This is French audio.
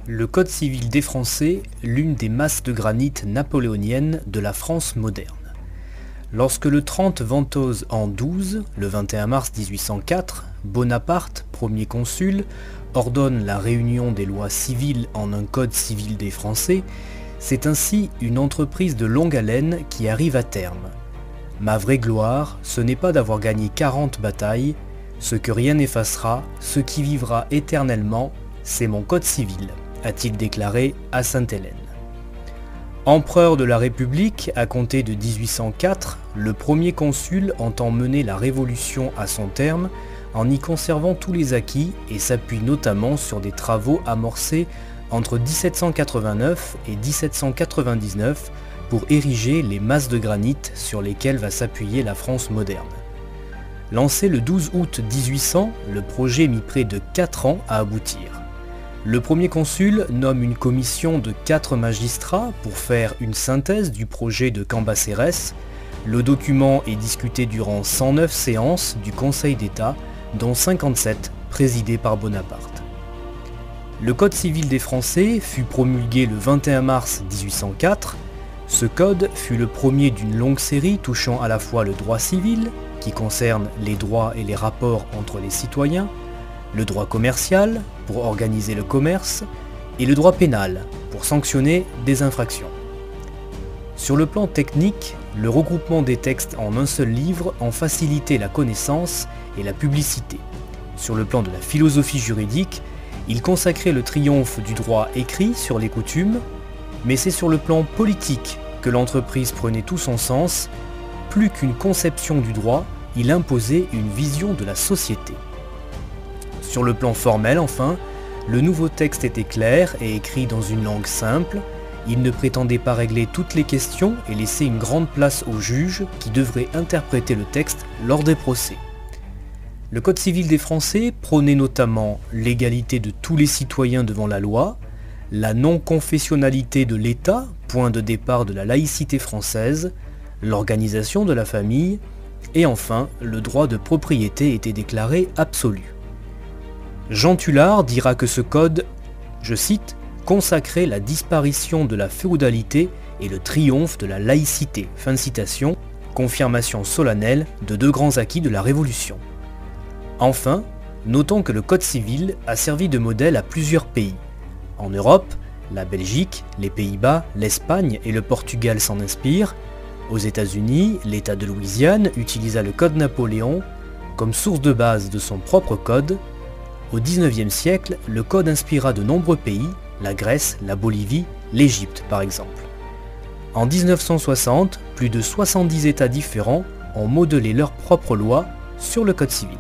Le Code civil des Français, l'une des masses de granit napoléoniennes de la France moderne. Lorsque le 30 Ventose an 12, le 21 mars 1804, Bonaparte, premier consul, ordonne la réunion des lois civiles en un Code civil des Français, c'est ainsi une entreprise de longue haleine qui arrive à terme. Ma vraie gloire, ce n'est pas d'avoir gagné 40 batailles, ce que rien n'effacera, ce qui vivra éternellement, c'est mon Code civil, a-t-il déclaré à Sainte-Hélène. Empereur de la République, à compter de 1804, le premier consul entend mener la Révolution à son terme en y conservant tous les acquis et s'appuie notamment sur des travaux amorcés entre 1789 et 1799 pour ériger les masses de granit sur lesquelles va s'appuyer la France moderne. Lancé le 12 août 1800, le projet mit près de 4 ans à aboutir. Le premier consul nomme une commission de 4 magistrats pour faire une synthèse du projet de Cambacérès. Le document est discuté durant 109 séances du Conseil d'État, dont 57 présidées par Bonaparte. Le Code civil des Français fut promulgué le 21 mars 1804. Ce code fut le premier d'une longue série touchant à la fois le droit civil, qui concerne les droits et les rapports entre les citoyens, le droit commercial, pour organiser le commerce, et le droit pénal, pour sanctionner des infractions. Sur le plan technique, le regroupement des textes en un seul livre en facilitait la connaissance et la publicité. Sur le plan de la philosophie juridique, il consacrait le triomphe du droit écrit sur les coutumes, mais c'est sur le plan politique que l'entreprise prenait tout son sens. Plus qu'une conception du droit, il imposait une vision de la société. Sur le plan formel, enfin, le nouveau texte était clair et écrit dans une langue simple. Il ne prétendait pas régler toutes les questions et laisser une grande place aux juges qui devraient interpréter le texte lors des procès. Le Code civil des Français prônait notamment l'égalité de tous les citoyens devant la loi, la non-confessionnalité de l'État, point de départ de la laïcité française, l'organisation de la famille, et enfin, le droit de propriété était déclaré absolu. Jean Tullard dira que ce code, je cite, « consacrait la disparition de la féodalité et le triomphe de la laïcité », fin de citation, confirmation solennelle de 2 grands acquis de la Révolution. Enfin, notons que le Code civil a servi de modèle à plusieurs pays. En Europe, la Belgique, les Pays-Bas, l'Espagne et le Portugal s'en inspirent. Aux États-Unis, l'État de Louisiane utilisa le Code Napoléon comme source de base de son propre code. Au XIXe siècle, le code inspira de nombreux pays, la Grèce, la Bolivie, l'Égypte par exemple. En 1960, plus de 70 États différents ont modelé leurs propres lois sur le Code civil.